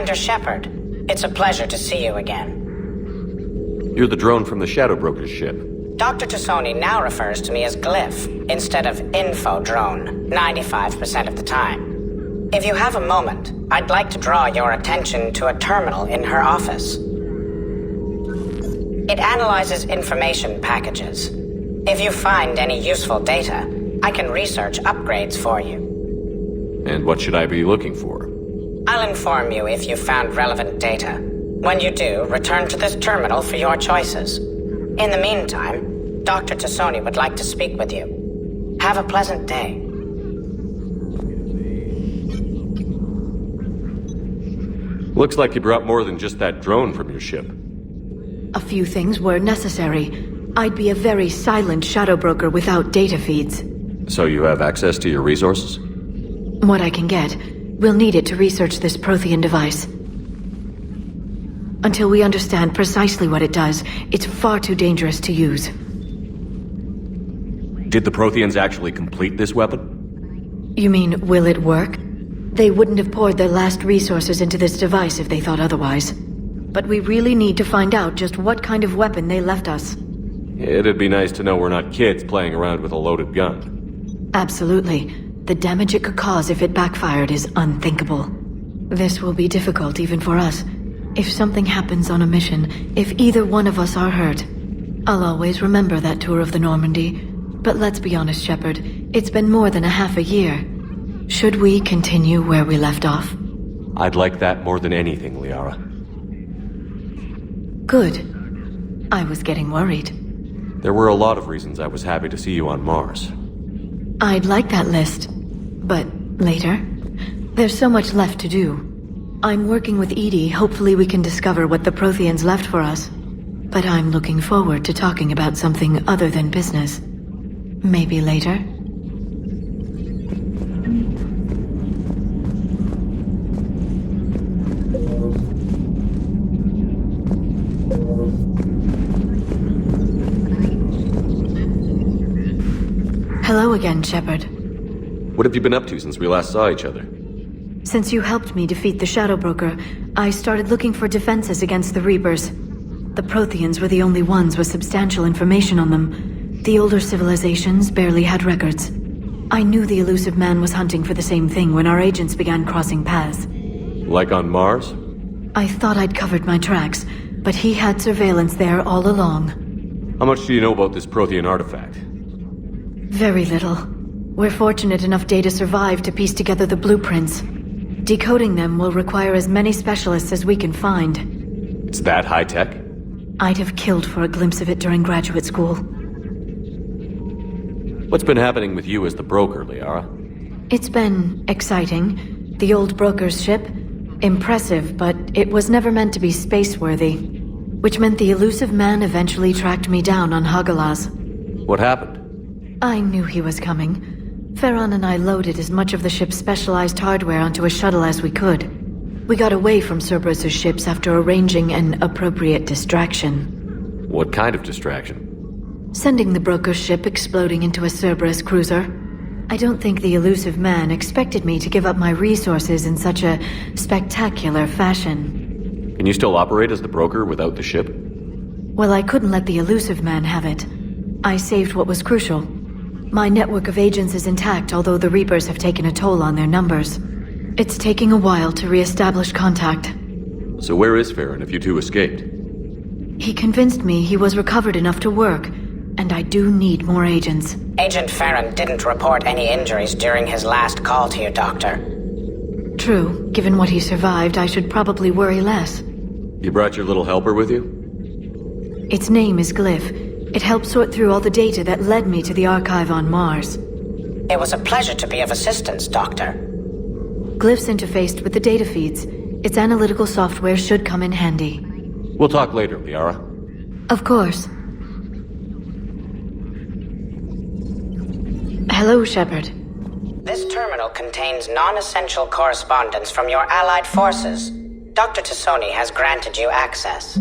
Commander Shepard. It's a pleasure to see you again. You're the drone from the Shadow Broker's ship. Dr. Tassoni now refers to me as Glyph, instead of Info Drone, 95% of the time. If you have a moment, I'd like to draw your attention to a terminal in her office. It analyzes information packages. If you find any useful data, I can research upgrades for you. And what should I be looking for? I'll inform you if you found relevant data. When you do, return to this terminal for your choices. In the meantime, Dr. Tassoni would like to speak with you. Have a pleasant day. Looks like you brought more than just that drone from your ship. A few things were necessary. I'd be a very silent shadow broker without data feeds. So you have access to your resources? What I can get. We'll need it to research this Prothean device. Until we understand precisely what it does, it's far too dangerous to use. Did the Protheans actually complete this weapon? You mean, will it work? They wouldn't have poured their last resources into this device if they thought otherwise. But we really need to find out just what kind of weapon they left us. It'd be nice to know we're not kids playing around with a loaded gun. Absolutely. The damage it could cause if it backfired is unthinkable. This will be difficult even for us. If something happens on a mission, if either one of us are hurt, I'll always remember that tour of the Normandy. But let's be honest, Shepard, it's been more than a half a year. Should we continue where we left off? I'd like that more than anything, Liara. Good. I was getting worried. There were a lot of reasons I was happy to see you on Mars. I'd like that list. But later? There's so much left to do. I'm working with Edie. Hopefully we can discover what the Protheans left for us. But I'm looking forward to talking about something other than business. Maybe later? Hello again, Shepard. What have you been up to since we last saw each other? Since you helped me defeat the Shadow Broker, I started looking for defenses against the Reapers. The Protheans were the only ones with substantial information on them. The older civilizations barely had records. I knew the Elusive Man was hunting for the same thing when our agents began crossing paths. Like on Mars? I thought I'd covered my tracks, but he had surveillance there all along. How much do you know about this Prothean artifact? Very little. We're fortunate enough Data survived to piece together the blueprints. Decoding them will require as many specialists as we can find. It's that high-tech? I'd have killed for a glimpse of it during graduate school. What's been happening with you as the broker, Liara? It's been exciting. The old broker's ship? Impressive, but it was never meant to be space-worthy. Which meant the Elusive Man eventually tracked me down on Hagalaz. What happened? I knew he was coming. Farron and I loaded as much of the ship's specialized hardware onto a shuttle as we could. We got away from Cerberus' ships after arranging an appropriate distraction. What kind of distraction? Sending the broker's ship exploding into a Cerberus cruiser. I don't think the Elusive Man expected me to give up my resources in such a spectacular fashion. Can you still operate as the broker without the ship? Well, I couldn't let the Elusive Man have it. I saved what was crucial. My network of agents is intact, although the Reapers have taken a toll on their numbers. It's taking a while to re-establish contact. So where is Farron if you two escaped? He convinced me he was recovered enough to work, and I do need more agents. Agent Farron didn't report any injuries during his last call to you, Doctor. True. Given what he survived, I should probably worry less. You brought your little helper with you? Its name is Glyph. It helped sort through all the data that led me to the archive on Mars. It was a pleasure to be of assistance, Doctor. Glyph's interfaced with the data feeds. Its analytical software should come in handy. We'll talk later, Liara. Of course. Hello, Shepard. This terminal contains non-essential correspondence from your allied forces. Dr. Tassoni has granted you access.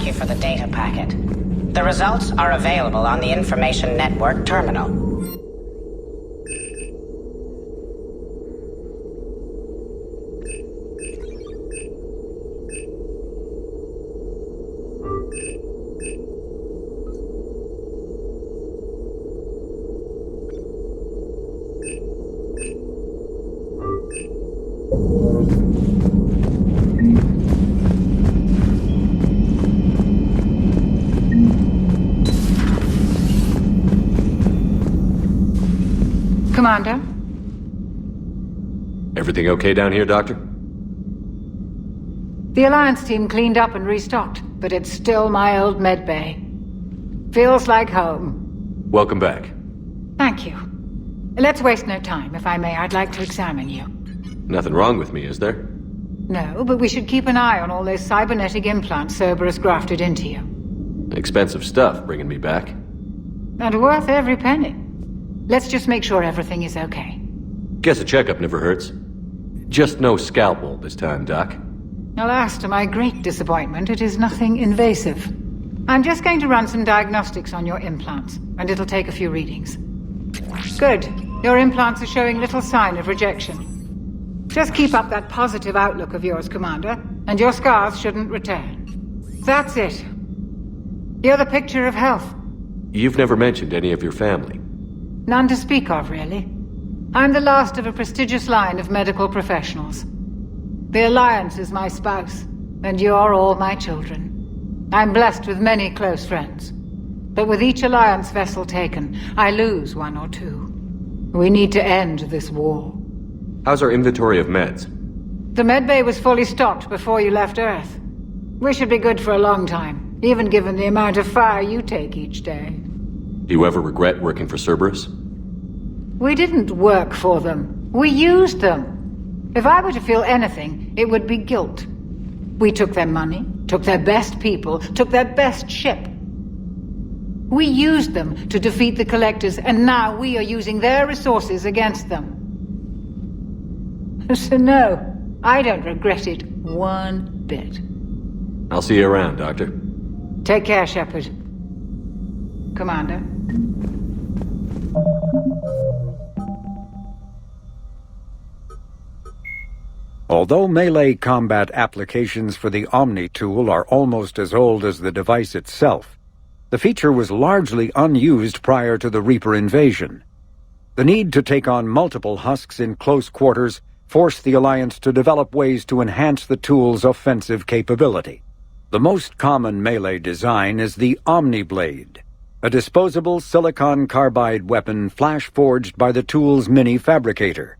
you for the data packet. The results are available on the Information Network terminal. Commander? Everything okay down here, Doctor? The Alliance team cleaned up and restocked, but it's still my old medbay. Feels like home. Welcome back. Thank you. Let's waste no time. If I may, I'd like to examine you. Nothing wrong with me, is there? No, but we should keep an eye on all those cybernetic implants Cerberus grafted into you. Expensive stuff bringing me back. And worth every penny. Let's just make sure everything is okay. Guess a checkup never hurts. Just no scalpel this time, Doc. Alas, to my great disappointment, it is nothing invasive. I'm just going to run some diagnostics on your implants, and it'll take a few readings. Good. Your implants are showing little sign of rejection. Just keep up that positive outlook of yours, Commander, and your scars shouldn't return. That's it. You're the picture of health. You've never mentioned any of your family. None to speak of, really. I'm the last of a prestigious line of medical professionals. The Alliance is my spouse, and you're all my children. I'm blessed with many close friends. But with each Alliance vessel taken, I lose one or two. We need to end this war. How's our inventory of meds? The medbay was fully stocked before you left Earth. We should be good for a long time, even given the amount of fire you take each day. Do you ever regret working for Cerberus? We didn't work for them. We used them. If I were to feel anything, it would be guilt. We took their money, took their best people, took their best ship. We used them to defeat the Collectors, and now we are using their resources against them. So no, I don't regret it one bit. I'll see you around, Doctor. Take care, Shepard. Commander. Although melee combat applications for the Omni tool are almost as old as the device itself, the feature was largely unused prior to the Reaper invasion. The need to take on multiple husks in close quarters forced the Alliance to develop ways to enhance the tool's offensive capability. The most common melee design is the Omni Blade, a disposable silicon carbide weapon flash-forged by the tool's mini-fabricator.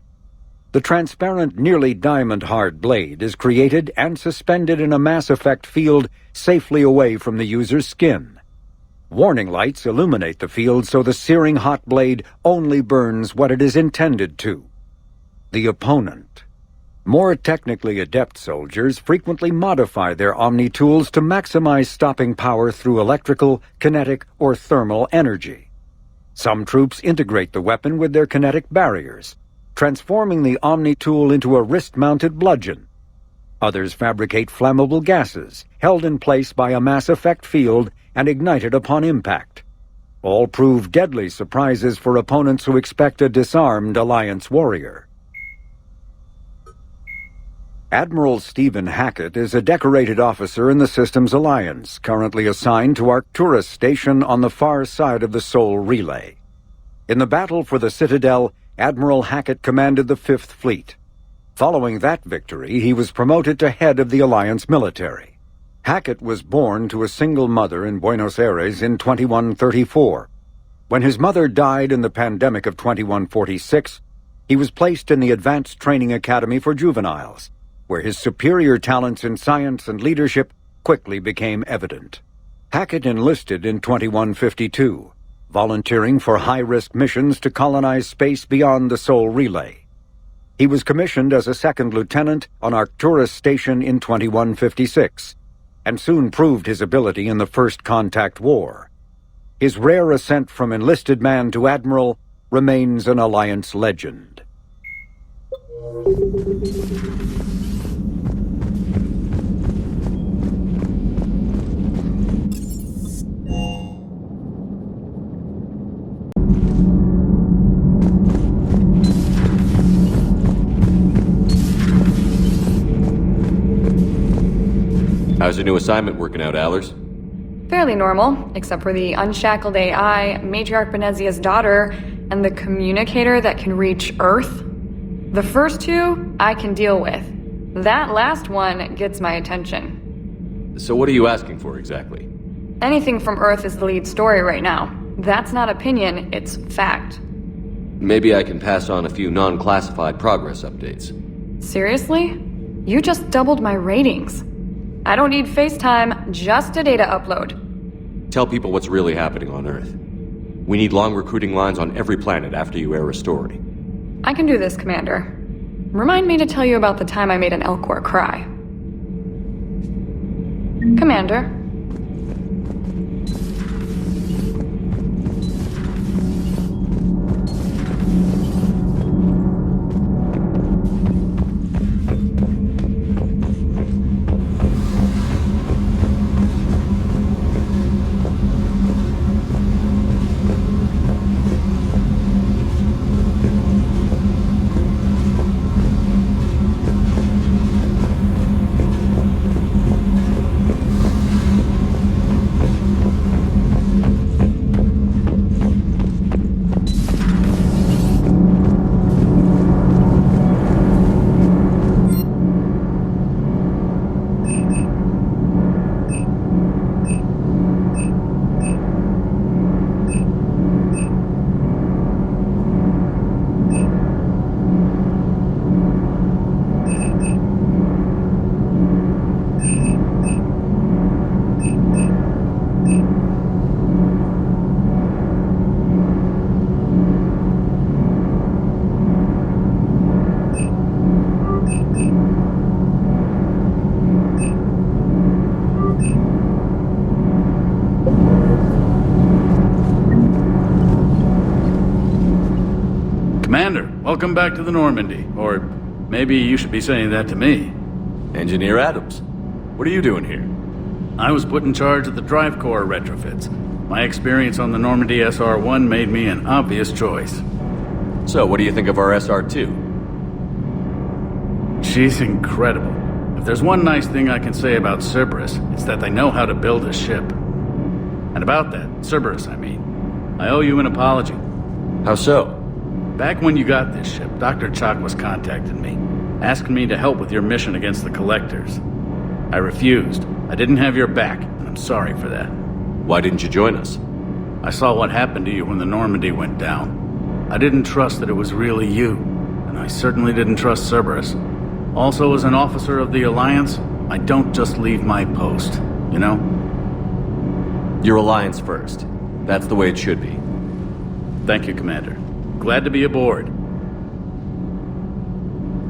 The transparent, nearly diamond-hard blade is created and suspended in a mass effect field safely away from the user's skin. Warning lights illuminate the field so the searing hot blade only burns what it is intended to: the opponent. More technically adept soldiers frequently modify their Omni tools to maximize stopping power through electrical, kinetic, or thermal energy. Some troops integrate the weapon with their kinetic barriers, transforming the Omni tool into a wrist-mounted bludgeon. Others fabricate flammable gases, held in place by a mass effect field and ignited upon impact. All prove deadly surprises for opponents who expect a disarmed Alliance warrior. Admiral Stephen Hackett is a decorated officer in the Systems Alliance, currently assigned to Arcturus Station on the far side of the Sol Relay. In the battle for the Citadel, Admiral Hackett commanded the Fifth Fleet. Following that victory, he was promoted to head of the Alliance military. Hackett was born to a single mother in Buenos Aires in 2134. When his mother died in the pandemic of 2146, he was placed in the Advanced Training Academy for Juveniles, where his superior talents in science and leadership quickly became evident. Hackett enlisted in 2152, volunteering for high-risk missions to colonize space beyond the Sol Relay. He was commissioned as a second lieutenant on Arcturus Station in 2156, and soon proved his ability in the First Contact War. His rare ascent from enlisted man to admiral remains an Alliance legend. How's your new assignment working out, Allers? Fairly normal, except for the unshackled AI, Matriarch Benezia's daughter, and the communicator that can reach Earth. The first two, I can deal with. That last one gets my attention. So what are you asking for exactly? Anything from Earth is the lead story right now. That's not opinion, it's fact. Maybe I can pass on a few non-classified progress updates. Seriously? You just doubled my ratings. I don't need FaceTime, just a data upload. Tell people what's really happening on Earth. We need long recruiting lines on every planet after you air a story. I can do this, Commander. Remind me to tell you about the time I made an Elcor cry. Commander. Commander, welcome back to the Normandy. Or maybe you should be saying that to me. Engineer Adams, what are you doing here? I was put in charge of the drive core retrofits. My experience on the Normandy SR1 made me an obvious choice. So, what do you think of our SR2? She's incredible. If there's one nice thing I can say about Cerberus, it's that they know how to build a ship. And about that, Cerberus, I mean, I owe you an apology. How so? Back when you got this ship, Dr. Chalk was contacting me, asking me to help with your mission against the Collectors. I refused. I didn't have your back, and I'm sorry for that. Why didn't you join us? I saw what happened to you when the Normandy went down. I didn't trust that it was really you, and I certainly didn't trust Cerberus. Also, as an officer of the Alliance, I don't just leave my post, you know? Your Alliance first. That's the way it should be. Thank you, Commander. Glad to be aboard.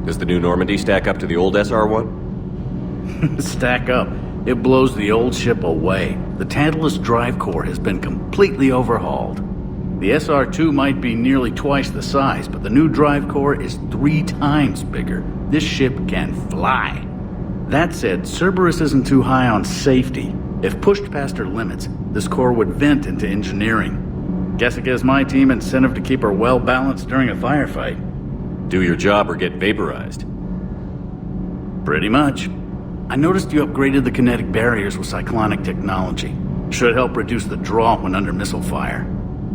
Does the new Normandy stack up to the old SR1? Stack up. It blows the old ship away. The Tantalus drive core has been completely overhauled. The SR2 might be nearly twice the size, but the new drive core is 3 times bigger. This ship can fly. That said, Cerberus isn't too high on safety. If pushed past her limits, this core would vent into engineering. Guess it gives my team incentive to keep her well balanced during a firefight. Do your job or get vaporized. Pretty much. I noticed you upgraded the kinetic barriers with cyclonic technology. Should help reduce the draw when under missile fire.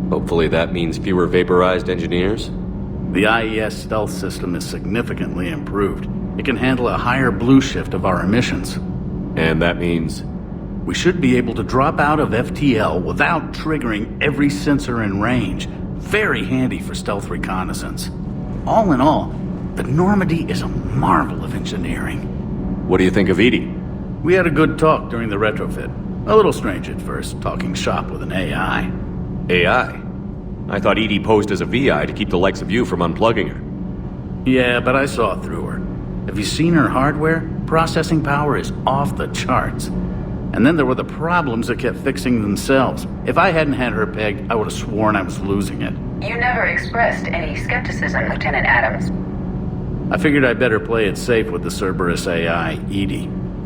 Hopefully that means fewer vaporized engineers? The IES stealth system is significantly improved. It can handle a higher blue shift of our emissions. And that means? We should be able to drop out of FTL without triggering every sensor in range. Very handy for stealth reconnaissance. All in all, the Normandy is a marvel of engineering. What do you think of Edie? We had a good talk during the retrofit. A little strange at first, talking shop with an AI. AI? I thought Edie posed as a VI to keep the likes of you from unplugging her. Yeah, but I saw through her. Have you seen her hardware? Processing power is off the charts. And then there were the problems that kept fixing themselves. If I hadn't had her pegged, I would have sworn I was losing it. You never expressed any skepticism, Lieutenant Adams. I figured I'd better play it safe with the Cerberus AI, Edie.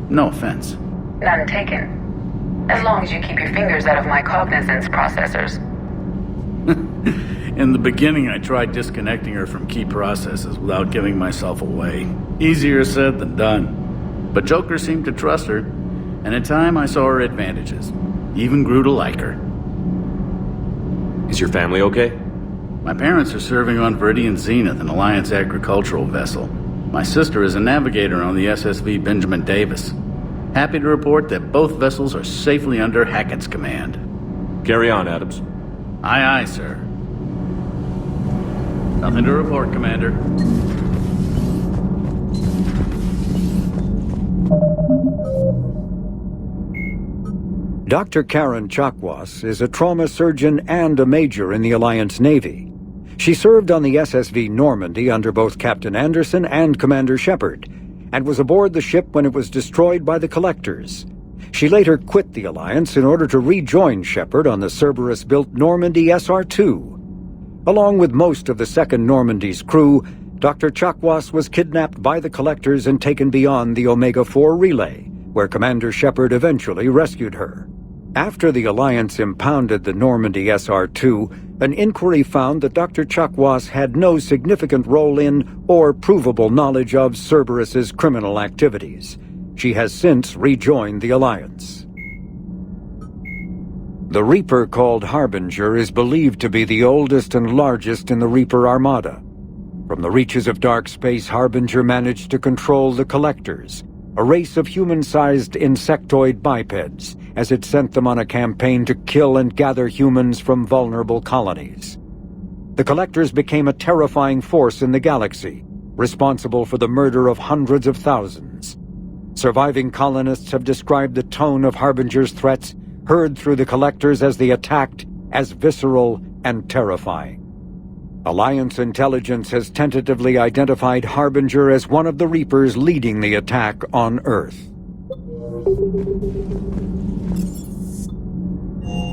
No offense. None taken. As long as you keep your fingers out of my cognizance processors. In the beginning, I tried disconnecting her from key processes without giving myself away. Easier said than done. But Joker seemed to trust her. And in time, I saw her advantages. Even grew to like her. Is your family okay? My parents are serving on Viridian Zenith, an Alliance agricultural vessel. My sister is a navigator on the SSV Benjamin Davis. Happy to report that both vessels are safely under Hackett's command. Carry on, Adams. Aye, aye, sir. Nothing to report, Commander. Dr. Karen Chakwas is a trauma surgeon and a major in the Alliance Navy. She served on the SSV Normandy under both Captain Anderson and Commander Shepard, and was aboard the ship when it was destroyed by the Collectors. She later quit the Alliance in order to rejoin Shepard on the Cerberus-built Normandy SR2. Along with most of the second Normandy's crew, Dr. Chakwas was kidnapped by the Collectors and taken beyond the Omega-4 relay, where Commander Shepard eventually rescued her. After the Alliance impounded the Normandy SR2, an inquiry found that Dr. Chakwas had no significant role in or provable knowledge of Cerberus's criminal activities. She has since rejoined the Alliance. The Reaper called Harbinger is believed to be the oldest and largest in the Reaper Armada. From the reaches of dark space, Harbinger managed to control the Collectors, a race of human-sized insectoid bipeds, as it sent them on a campaign to kill and gather humans from vulnerable colonies. The Collectors became a terrifying force in the galaxy, responsible for the murder of hundreds of thousands. Surviving colonists have described the tone of Harbinger's threats heard through the Collectors as they attacked as visceral and terrifying. Alliance intelligence has tentatively identified Harbinger as one of the Reapers leading the attack on Earth.